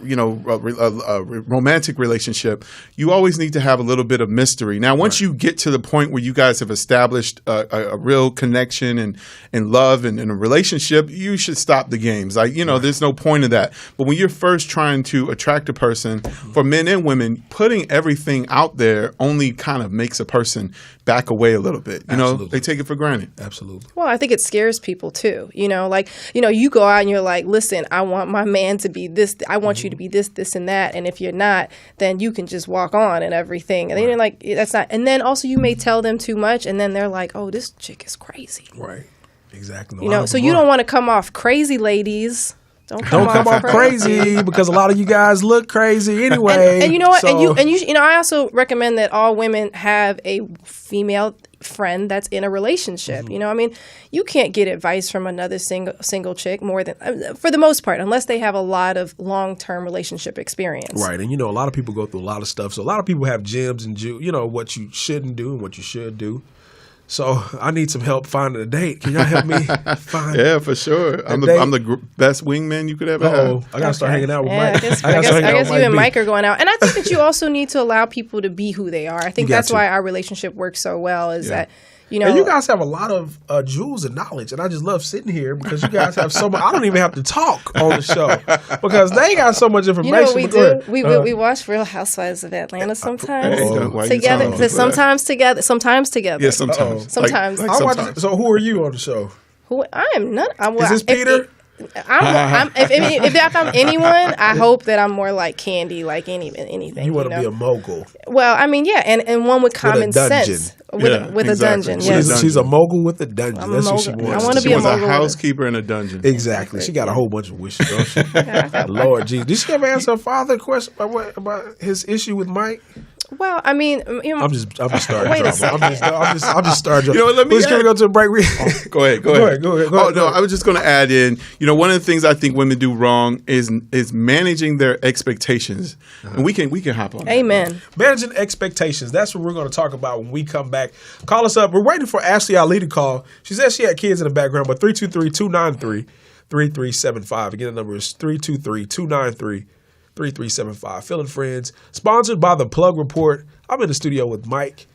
romantic relationship. You always need to have a little bit of mystery. Now, once you get to the point where you guys have established a real connection and love and a relationship, you should stop the games. Like, there's no point of that. But when you're first trying to attract a person, for men and women, putting everything out there only kind of makes a person back away a little bit. They take it for granted. Absolutely. Well, I think it scares people too. You go out and you're like, listen, I want my man to be this. I want you to be this, this, and that. And if you're not, then you can just walk on and everything. And then you're like, that's not. And then also you may tell them too much, and then they're like, oh, this chick is crazy. Right. Exactly. So you don't want to come off crazy, ladies. Don't come off crazy because a lot of you guys look crazy anyway. And you know what? So, and you I also recommend that all women have a female friend that's in a relationship. You can't get advice from another single chick more than for the most part, unless they have a lot of long-term relationship experience. Right. And a lot of people go through a lot of stuff. So a lot of people have gems and what you shouldn't do and what you should do. So I need some help finding a date. Can y'all help me find? Yeah, for sure. I'm the best wingman you could ever have. I gotta start hanging out with Mike. I guess you and Mike are going out, and I think that you also need to allow people to be who they are. I think that's why our relationship works so well. Is that you know. And you guys have a lot of jewels and knowledge, and I just love sitting here because you guys have so much. I don't even have to talk on the show because they got so much information. You know what we But go do? ahead. We watch Real Housewives of Atlanta sometimes Why you together. talking about Sometimes together. Sometimes together. Yeah, sometimes. Sometimes. Like I watch sometimes. it. So who are you on the show? Who I am not. Is this Peter? If I'm anyone, I hope that I'm more like Candy, like anything. You want to know? be a mogul. Well, I mean, yeah, and one with common dungeon. sense. Yeah, With exactly. a dungeon, With a yes. She's a mogul with a dungeon. I'm a That's what she mogul. wants. I wanna She be a was a mogul with it. housekeeper in a dungeon. Exactly. She got a whole bunch of wishes, don't she? Lord Jesus. Did she ever answer her father a question about his issue with Mike? Well, I mean, you know, I'm just starting Wait a drama. second. I'm just starting drama. You know what, let me We're just gonna add- go to a break. Go ahead. Go ahead. Oh no, I was just going to add in. You know, one of the things I think women do wrong is managing their expectations, and we can hop on. that. amen. Managing expectations. That's what we're going to talk about when we come back. Call us up. We're waiting for Ashley Ali to call. She said she had kids in the background, but 323-293-3375. Again, the number is 323-293-3375. Phil and Friends, sponsored by The Plug Report. I'm in the studio with Mike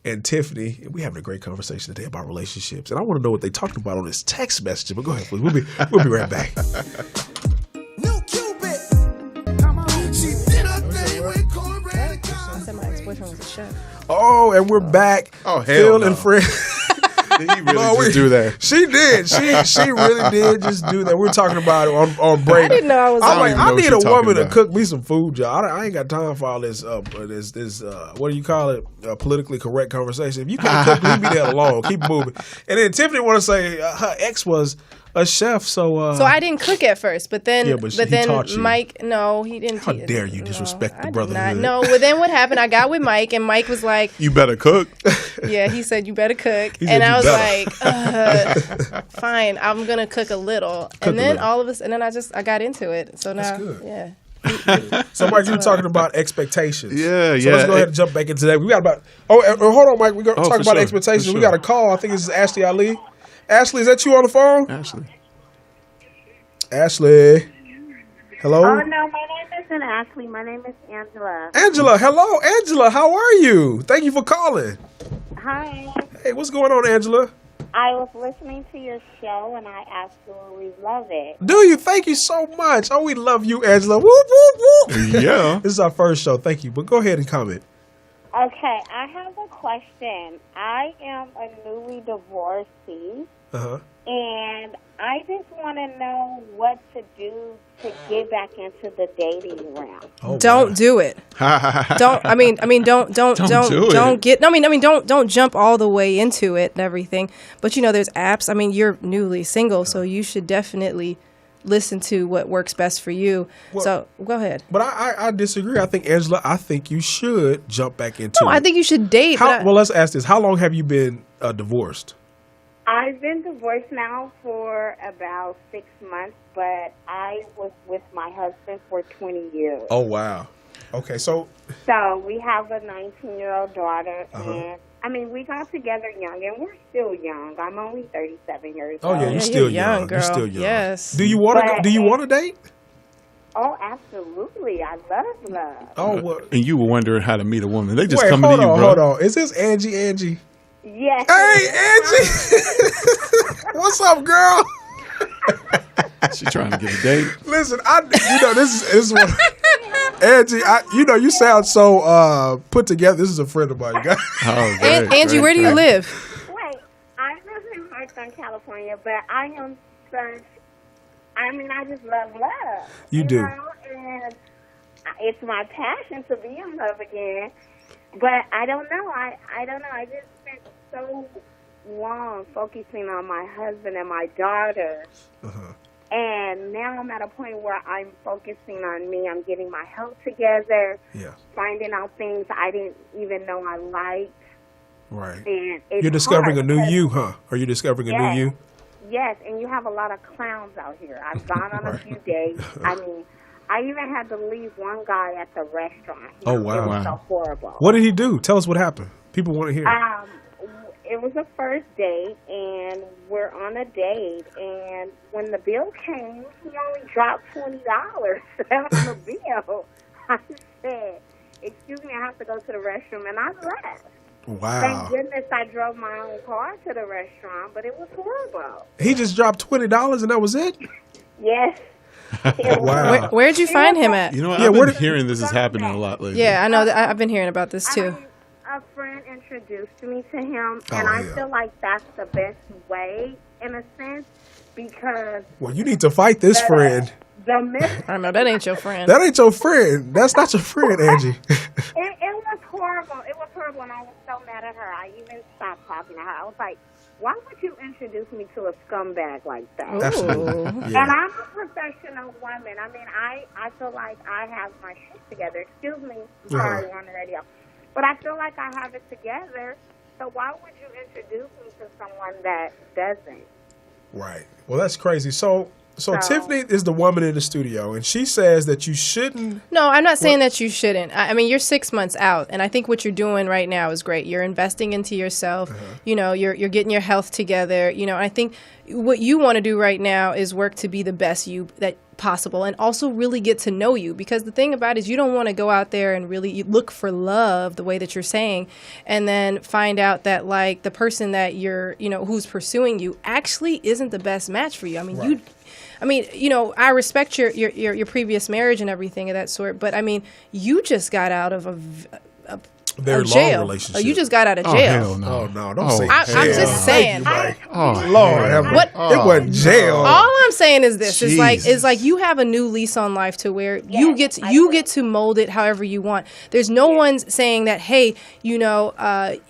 and Tiffany, and we're having a great conversation today about relationships. And I want to know what they talked about on this text message. But go ahead, please. We'll be right back. New Cupid. She did her thing with cornbread and I said my ex-boyfriend was a chef. Oh, and we're back. Oh, hell Phil no. and Friends. Did he really No, just do that? She did. She really did just do that. We're talking about it on break. I didn't know I was I'm on like, it. know I what need you're a woman talking to about. cook me some food, y'all. I ain't got time for all this. This what do you call it? Politically correct conversation. If you can't cook, leave me the hell alone. Keep moving. And then Tiffany want to say her ex was a chef, so. So I didn't cook at first, but then, Yeah, but he taught you. Mike, no, he didn't. How dare you disrespect the I did brotherhood. not. No, but then what happened? I got with Mike, and Mike was like, You better cook. "Yeah," he said, "You better cook," He said, and I "You was better." like, "Fine, I'm gonna cook a little." a And then little. all of us, and then I got into it. So now, good. yeah. So, Mike, you were talking about expectations. Yeah, So let's go ahead and jump back into that. We got about. Hold on, Mike. We're going to talk for about sure, expectations. for We sure. got a call. I think this is Ashley Ali. Ashley, is that you on the phone? Ashley. Ashley. Hello? Oh, no, my name isn't Ashley. My name is Angela. Angela. Hello, Angela. How are you? Thank you for calling. Hi. Hey, what's going on, Angela? I was listening to your show, and I absolutely love it. Do you? Thank you so much. Oh, we love you, Angela. Whoop, whoop, whoop. Yeah. This is our first show. Thank you. But go ahead and comment. Okay, I have a question. I am a newly divorcee, Uh-huh. and I just want to know what to do to get back into the dating realm. Oh, Don't wow. do it. Don't. I mean, don't do it. get. No, I mean, don't jump all the way into it and everything. But you know, there's apps. I mean, you're newly single, so you should definitely listen to what works best for you. Well- So go ahead. But I disagree. I think, Angela, I think you should jump back into No, it. I think you should date. but Well, let's ask this. How long have you been divorced? I've been divorced now for about 6 months, but I was with my husband for 20 years. Oh, wow. Okay, so So we have a 19-year-old daughter, Uh-huh. and I mean, we got together young, and we're still young. I'm only 37 years oh old. yeah, you're you're still young, young. girl. You're still young. Yes. Do you want to? But- Do you want to date? Oh, absolutely. I love. Oh, what? And you were wondering how to meet a woman. They just Wait, coming hold to you, on, bro. hold on. Is this Angie? Yes. Hey, Angie. What's up, girl? She trying to get a date. Listen, this is what Angie. You sound so put together. This is a friend of mine. You got- Oh, great, Angie, great, where do you great. live? Wait, I live in Hawthorne, California, but I am such. I mean, I just love love. You do. know? And it's my passion to be in love again. But I don't know. I don't know. I just spent so long focusing on my husband and my daughter. Uh-huh. And now I'm at a point where I'm focusing on me. I'm getting my health together, Yeah, finding out things I didn't even know I liked. right. And it's You're discovering hard a new because- you, huh? Are you discovering a new you? Yes, and you have a lot of clowns out here. I've gone on a few dates. I mean, I even had to leave one guy at the restaurant. Oh, It wow. was so horrible. What did he do? Tell us what happened. People want to hear. It was a first date, and we're on a date, and when the bill came, he only dropped $20 on the bill. I said, excuse me, I have to go to the restroom, and I left. Wow. Thank goodness I drove my own car to the restaurant, but it was horrible. He just dropped $20 and that was it? Yes. It was Wow. Where'd you find him at? You know, Yeah, I've where been did- hearing this is happening a lot lately. Yeah, I know that. I've been hearing about this too. A friend introduced me to him, Oh, and I yeah. feel like that's the best way, in a sense, because Well, you need to fight this friend. the myth, I don't know. That ain't your friend. That ain't your friend. That's not your friend, Angie. it was horrible. It was horrible, and I was so mad at her. I even stopped talking to her. I was like, why would you introduce me to a scumbag like that? Absolutely. And Yeah. I'm a professional woman. I mean, I feel like I have my shit together. Excuse me, I'm sorry, on the radio. But I feel like I have it together. So why would you introduce me to someone that doesn't? Right. Well, that's crazy. So Tiffany is the woman in the studio, and she says that you shouldn't. No, I'm not saying that you shouldn't. I mean, you're 6 months out, and I think what you're doing right now is great. You're investing into yourself. You know, you're getting your health together. You know, and I think what you want to do right now is work to be the best you that possible, and also really get to know you. Because the thing about it is, you don't want to go out there and really look for love the way that you're saying, and then find out that like the person that you're, you know, who's pursuing you actually isn't the best match for you. I mean, you know, I respect your previous marriage and everything of that sort, but I mean, you just got out of a Very jail. long relationship. You just got out of Oh, jail. hell no. Oh no! Don't Oh, say. I'm jail. just saying. Thank you, Mike. Oh, Lord, have What- it wasn't jail. All I'm saying is this: is Jesus. like you have a new lease on life to where you get to mold it however you want. There's no one's saying that, hey, you know,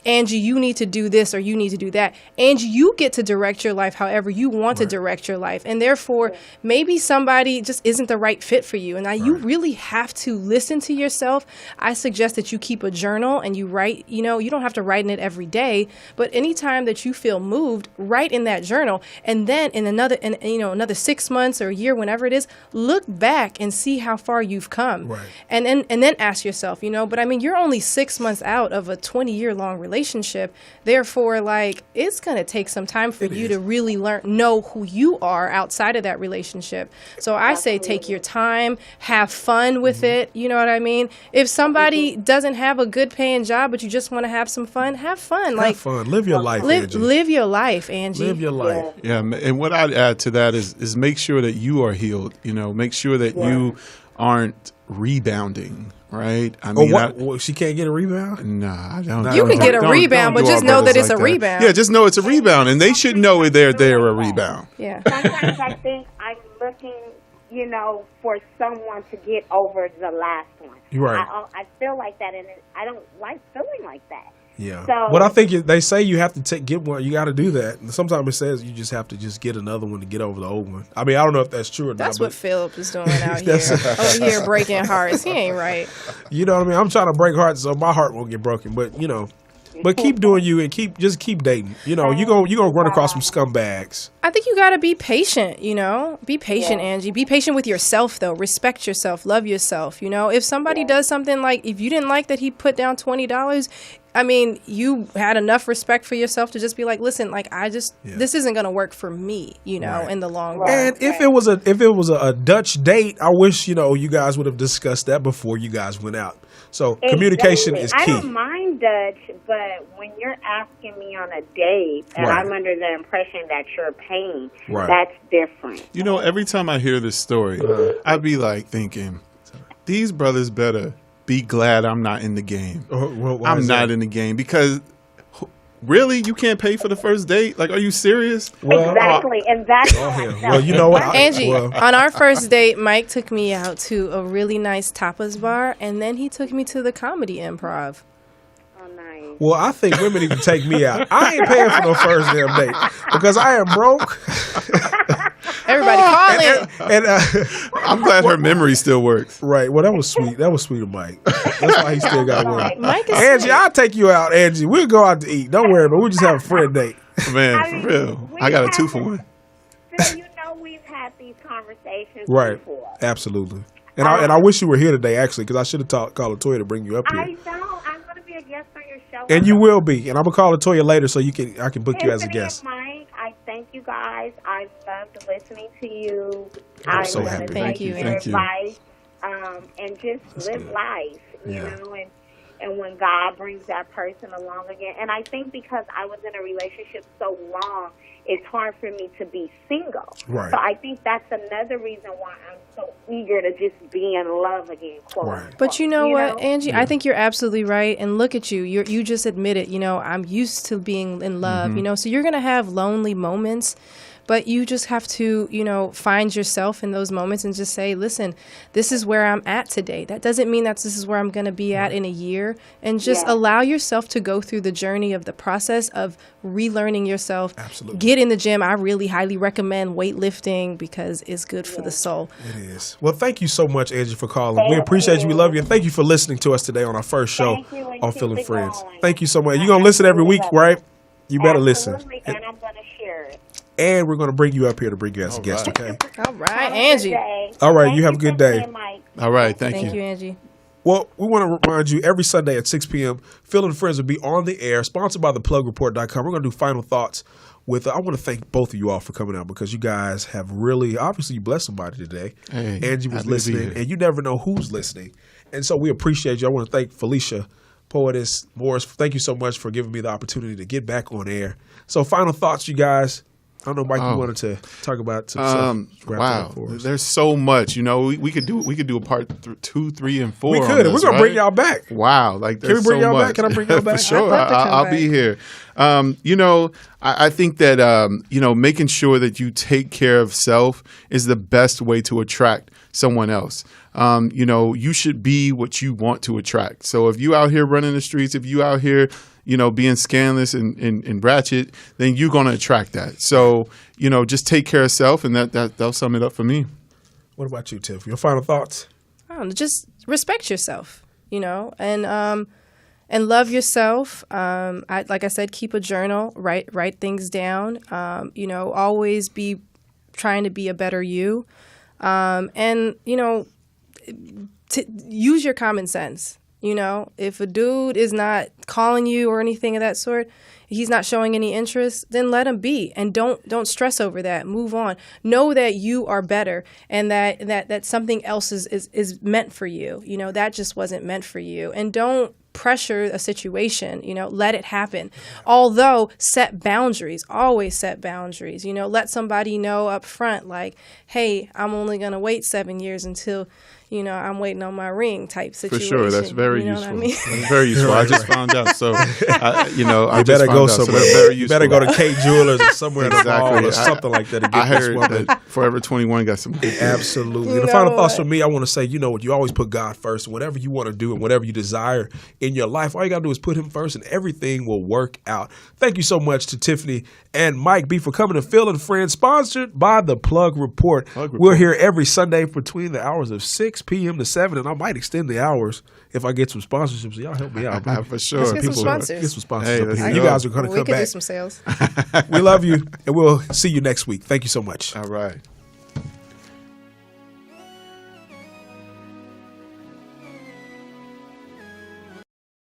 Angie, you need to do this or you need to do that. Angie, you get to direct your life however you want to direct your life, and therefore maybe somebody just isn't the right fit for you. And now you really have to listen to yourself. I suggest that you keep a journal and you write. You know, you don't have to write in it every day, but anytime that you feel moved, write in that journal. And then in another 6 months or a year, whenever it is, look back and see how far you've come. Right. And then ask yourself, you know, but I mean, you're only 6 months out of a 20-year long relationship. Therefore, like, it's going to take some time for you to really know who you are outside of that relationship. So I say take your time, have fun with it. You know what I mean? If somebody doesn't have a good paying job, but you just want to have some fun, have fun. Have fun. Live your life, Angie. Live your life, Angie. Live your life. Yeah, and what I'd add to that is make sure that you are healed. You know, make sure that you aren't rebounding. Right? I Oh, mean, what? She can't get a rebound? Nah, I don't. You can get a don't rebound, do but our just know brothers that it's like a rebound. Yeah, just know it's a rebound, and they should know they're a rebound. Yeah. Sometimes I think I'm looking, you know, for someone to get over the last one. You're right. I feel like that, and I don't like feeling like that. Yeah. So- But I think they say you have to get one. You got to do that. And sometimes it says you just have to just get another one to get over the old one. I mean, I don't know if that's true or That's not. what Philip is doing out here. That's- Over here breaking hearts. He ain't right. You know what I mean? I'm trying to break hearts so my heart won't get broken. But, you know, but keep doing you and keep dating. You know, you're gonna run across some scumbags. I think you got to be patient, you know? Be patient, Angie. Be patient with yourself, though. Respect yourself. Love yourself, you know? If somebody does something like, if you didn't like that he put down $20, I mean, you had enough respect for yourself to just be like, listen, like, this isn't going to work for me, you know, in the long run. And if it was a Dutch date, I wish, you know, you guys would have discussed that before you guys went out. So communication is key. I don't mind Dutch, but when you're asking me on a date and Right. I'm under the impression that you're paying, Right. that's different. You know, every time I hear this story, I'd be like thinking, these brothers better be glad I'm not in the game. Why I'm is not that? in the game because really, you can't pay for the first date? Like, are you serious? Exactly, and that's Oh, how I hell. felt. Well, you know what? Angie, Well, on our first date, Mike took me out to a really nice tapas bar, and then he took me to the comedy improv. Oh, nice. well, I think women need to take me out. I ain't paying for no first damn date because I am broke. Everybody call in. And I'm glad her memory still works. right. Well, that was sweet. That was sweet of Mike. That's why he still got one. Mike is Angie, sweet. I'll take you out, Angie. We'll go out to eat. Don't worry, but we'll just have a friend date. Man, I for mean, real. we I got a have- 2-for-1. So you know we've had these conversations Right. before. Absolutely. And I wish you were here today, actually, because I should have called Latoya to bring you up I here. know. I'm going to be a guest on your show. And you will be. And I'm gonna call Latoya later so I can book you as a Tiffany and guest. Mike, I thank you guys. I loved listening to you. I'm I so wanna happy. Thank take you, your Thank you. advice, and just live good. life, you Yeah. know, and when God brings that person along again. And I think because I was in a relationship so long, it's hard for me to be single. Right. So I think that's another reason why I'm so eager to just be in love again, quote unquote. But you know what, Angie? I think you're absolutely right. And look at you. You just admitted, I'm used to being in love, so you're going to have lonely moments. But you just have to, find yourself in those moments and just say, listen, this is where I'm at today. That doesn't mean that this is where I'm going to be at in a year. And just allow yourself to go through the journey of the process of relearning yourself. Absolutely. Get in the gym. I really highly recommend weightlifting because it's good for the soul. It is. Well, thank you so much, Angie, for calling. We appreciate you. We love you. And thank you for listening to us today on our first show on Feeling Friends. Thank you so much. You're going to listen every week, right? You better listen. And I'm going to share it. And we're going to bring you up here to bring you as a guest, okay? All right, Angie. All right, you have a good day. All right, thank Thank you. you, Angie. Well, we want to remind you every Sunday at 6 p.m., Feeling Friends will be on the air, sponsored by thePlugReport.com. We're going to do final thoughts with, I want to thank both of you all for coming out because you guys have really, obviously you blessed somebody today. Hey, Angie was listening, and you never know who's listening. And so we appreciate you. I want to thank Felicia, Poetess Morris. Thank you so much for giving me the opportunity to get back on air. So final thoughts, you guys. I don't know, Mike. You wanted to talk about some stuff. Wow, there's so much. We could do a part 2, 3, and 4. We could. We're gonna bring y'all back. Wow, like can we bring so y'all much. back? Can I bring y'all back? For sure, I'd love to come I'll back. be here. I think that making sure that you take care of self is the best way to attract someone else. You should be what you want to attract. So if you out here running the streets, if you out here being scandalous and ratchet, then you're going to attract that. So, just take care of self, and that'll sum it up for me. What about you, Tiff? Your final thoughts? Just respect yourself, and love yourself. Like I said, keep a journal, write things down. Always be trying to be a better you, and to use your common sense. If a dude is not calling you or anything of that sort, he's not showing any interest, then let him be. And don't stress over that. Move on. Know that you are better and that something else is meant for you. That just wasn't meant for you. And don't pressure a situation, let it happen. Although set boundaries, always set boundaries, let somebody know up front, like, hey, I'm only going to wait 7 years until I'm waiting on my ring type situation. For sure, that's very useful. What I mean? That's very useful. I just found out, so I You better just go found out, so somewhere. that's very You useful. better go to Kate Jewelers or somewhere in the mall Exactly. or something like that to get I this heard woman. that Forever 21 got some good things. Absolutely. You And the final know thoughts what? from me, I want to say, what, you always put God first. Whatever you want to do and whatever you desire in your life, all you got to do is put him first and everything will work out. Thank you so much to Tiffany and Mike B for coming to Feeling Friends, sponsored by The Plug Report. We're here every Sunday between the hours of 6 p.m. to 7, and I might extend the hours if I get some sponsorships. So y'all help me out. For sure. Let's get some sponsors. Get some sponsors Hey, up let's here. go. You guys are going to We come could do back. some sales. We love you, and we'll see you next week. Thank you so much. All right.